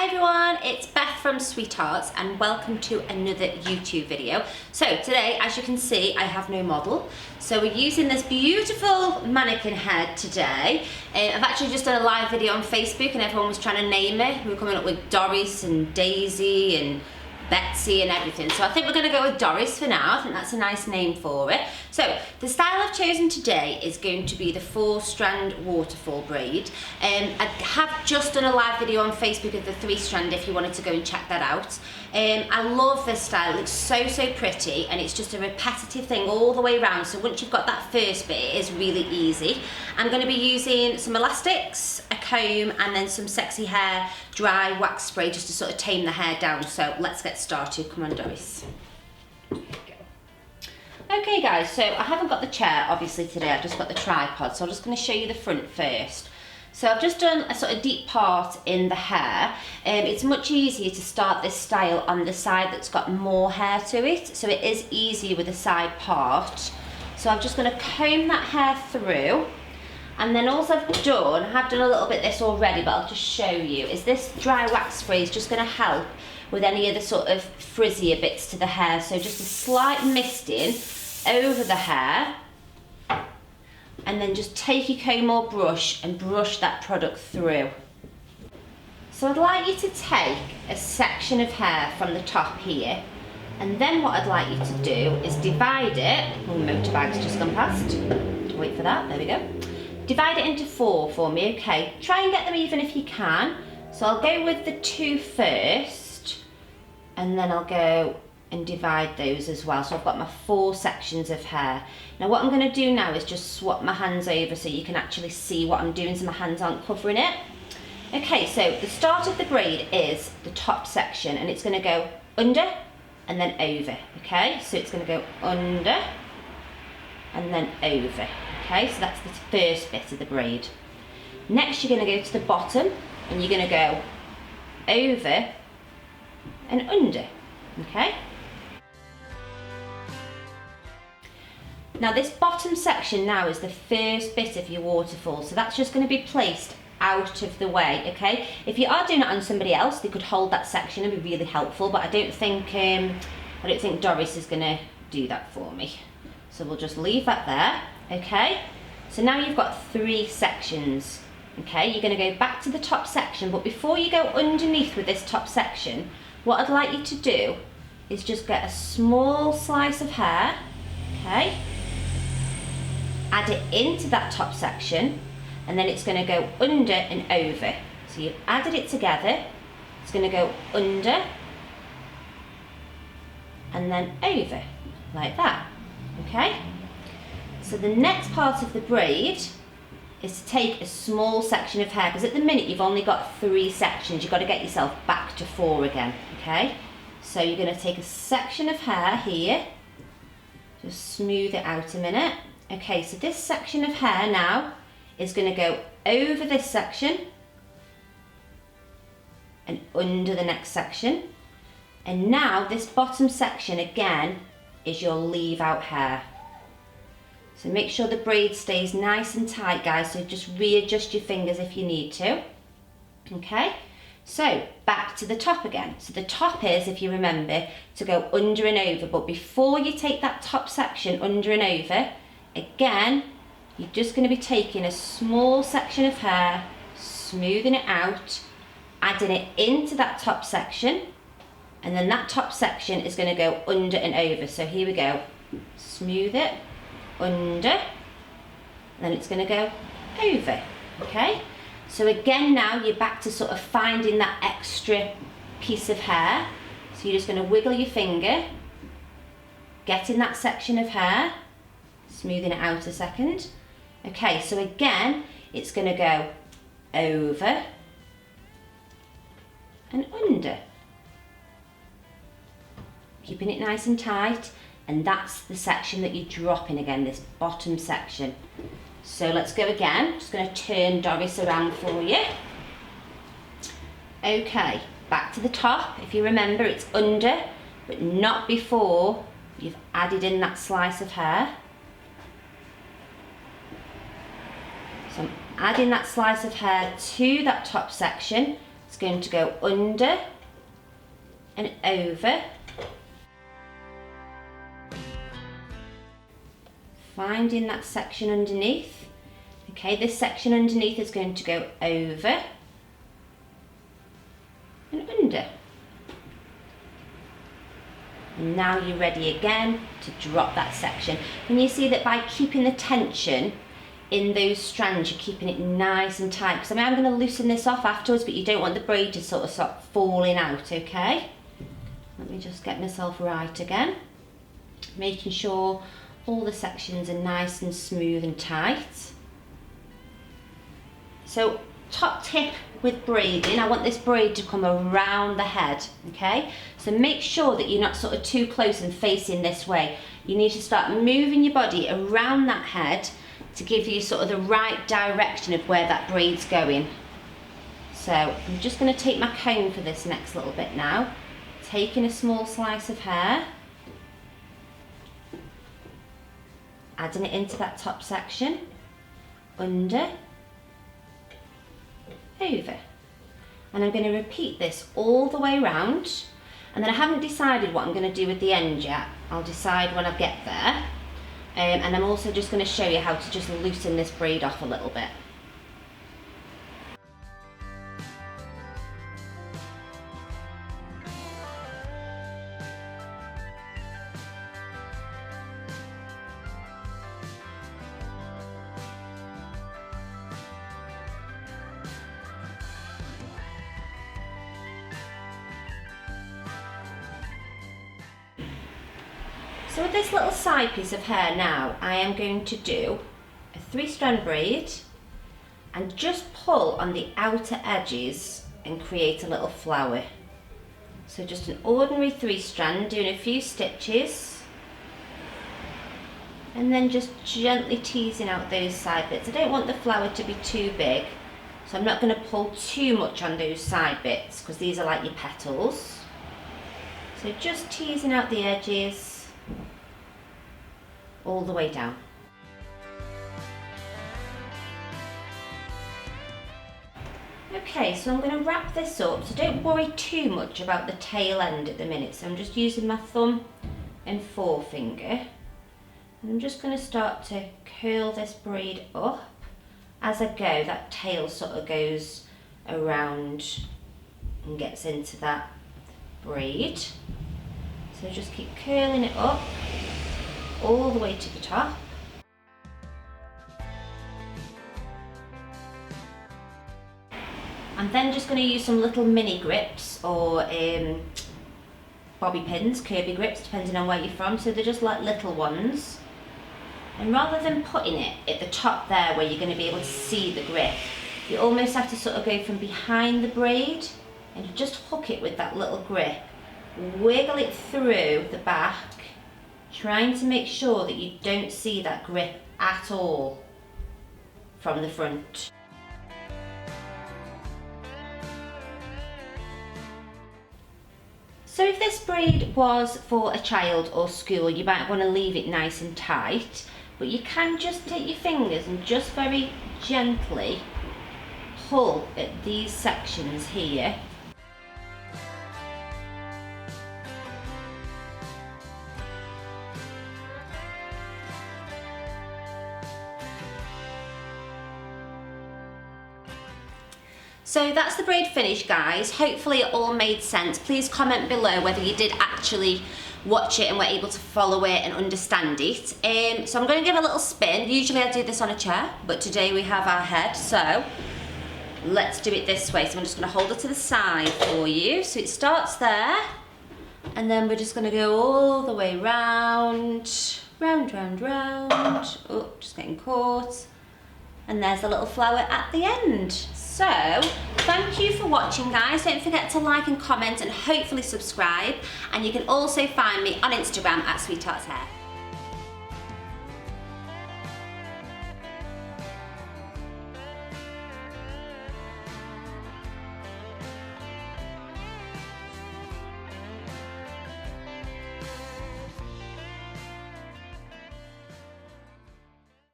Hi everyone, it's Beth from Sweethearts and welcome to another YouTube video. So today, as you can see, I have no model. So we're using this beautiful mannequin head today. I've actually just done a live video on Facebook and everyone was trying to name it. We were coming up with Doris and Daisy and Betsy and everything. So I think we're going to go with Doris for now. I think that's a nice name for it. So the style I've chosen today is going to be the Four Strand Waterfall Braid. I have just done a live video on Facebook of the 3-strand if you wanted to go and check that out. I love this style. It looks so pretty and it's just a repetitive thing all the way around. So once you've got that first bit, it is really easy. I'm going to be using some elastics, a comb and then some sexy hair dry wax spray just to sort of tame the hair down. So let's get started. Come on, Doris. Okay guys, so I haven't got the chair obviously today, I've just got the tripod, so I'm just going to show you the front first. So I've just done a sort of deep part in the hair. It's much easier to start this style on the side that's got more hair to it, so it is easier with the side part. So I'm just going to comb that hair through, and then all I've done, I have done a little bit of this already, but I'll just show you, is this dry wax spray is just going to help with any of the sort of frizzier bits to the hair. So just a slight misting over the hair, and then just take your comb or brush and brush that product through. So I'd like you to take a section of hair from the top here, and then what I'd like you to do is divide it. Oh, motorbike's just gone past. Wait for that, there we go. Divide it into 4 for me, okay? Try and get them even if you can. So I'll go with the 2 first, and then I'll go and divide those as well. So I've got my 4 sections of hair. Now what I'm going to do now is just swap my hands over so you can actually see what I'm doing so my hands aren't covering it. Okay, so the start of the braid is the top section and it's going to go under and then over, okay? So it's going to go under and then over, okay? So that's the first bit of the braid. Next you're going to go to the bottom and you're going to go over and under, okay? Now this bottom section now is the first bit of your waterfall, so that's just going to be placed out of the way, okay? If you are doing it on somebody else, they could hold that section and be really helpful, but I don't think Doris is going to do that for me. So we'll just leave that there, okay? So now you've got 3 sections, okay? You're going to go back to the top section, but before you go underneath with this top section, what I'd like you to do is just get a small slice of hair, okay? Add it into that top section, and then it's going to go under and over. So you've added it together, it's going to go under and then over, like that, okay? So the next part of the braid is to take a small section of hair, because at the minute you've only got 3 sections, you've got to get yourself back to 4 again, okay? So you're going to take a section of hair here, just smooth it out a minute. Okay, so this section of hair now is going to go over this section and under the next section. And now this bottom section again is your leave out hair. So make sure the braid stays nice and tight, guys, so just readjust your fingers if you need to. Okay, so back to the top again. So the top is, if you remember, to go under and over, but before you take that top section under and over, again, you're just going to be taking a small section of hair, smoothing it out, adding it into that top section, and then that top section is going to go under and over. So here we go, smooth it, under, and then it's going to go over, okay? So again now you're back to sort of finding that extra piece of hair. So you're just going to wiggle your finger, get in that section of hair, smoothing it out a second. Okay, so again, it's going to go over and under. Keeping it nice and tight, and that's the section that you're dropping again, this bottom section. So let's go again. Just going to turn Doris around for you. Okay, back to the top. If you remember, it's under, but not before you've added in that slice of hair. So I'm adding that slice of hair to that top section It's going to go under and over. Finding that section underneath. Okay, this section underneath is going to go over and under. And now you're ready again to drop that section. And you see that by keeping the tension in those strands, you're keeping it nice and tight. Because I mean, I'm going to loosen this off afterwards, but you don't want the braid to sort of start falling out, okay? Let me just get myself right again. Making sure all the sections are nice and smooth and tight. So, top tip with braiding, I want this braid to come around the head, okay? So make sure that you're not sort of too close and facing this way. You need to start moving your body around that head to give you sort of the right direction of where that braid's going. So I'm just going to take my comb for this next little bit now. Taking a small slice of hair, adding it into that top section, under, over. And I'm going to repeat this all the way around. And then I haven't decided what I'm going to do at the end yet. I'll decide when I get there. And I'm also just going to show you how to just loosen this braid off a little bit. So with this little side piece of hair now, I am going to do a 3-strand braid and just pull on the outer edges and create a little flower. So just an ordinary 3-strand, doing a few stitches and then just gently teasing out those side bits. I don't want the flower to be too big, so I'm not going to pull too much on those side bits because these are like your petals. So just teasing out the edges all the way down. Okay, so I'm going to wrap this up, so don't worry too much about the tail end at the minute. So I'm just using my thumb and forefinger, and I'm just going to start to curl this braid up. As I go, that tail sort of goes around and gets into that braid. So just keep curling it up all the way to the top. I'm then just going to use some little mini grips or bobby pins, Kirby grips, depending on where you're from. So they're just like little ones. And rather than putting it at the top there where you're going to be able to see the grip, you almost have to sort of go from behind the braid and just hook it with that little grip. Wiggle it through the back, trying to make sure that you don't see that grip at all from the front. So if this braid was for a child or school, you might want to leave it nice and tight, but you can just take your fingers and just very gently pull at these sections here. So that's the braid finished, guys. Hopefully it all made sense. Please comment below whether you did actually watch it and were able to follow it and understand it. So I'm going to give a little spin. Usually I do this on a chair, but today we have our head, so let's do it this way. So I'm just going to hold it to the side for you. So it starts there, and then we're just going to go all the way round, round, round, round. Oh, just getting caught. And there's a little flower at the end. So, thank you for watching, guys. Don't forget to like and comment and hopefully subscribe. And you can also find me on Instagram at Sweethearts Hair.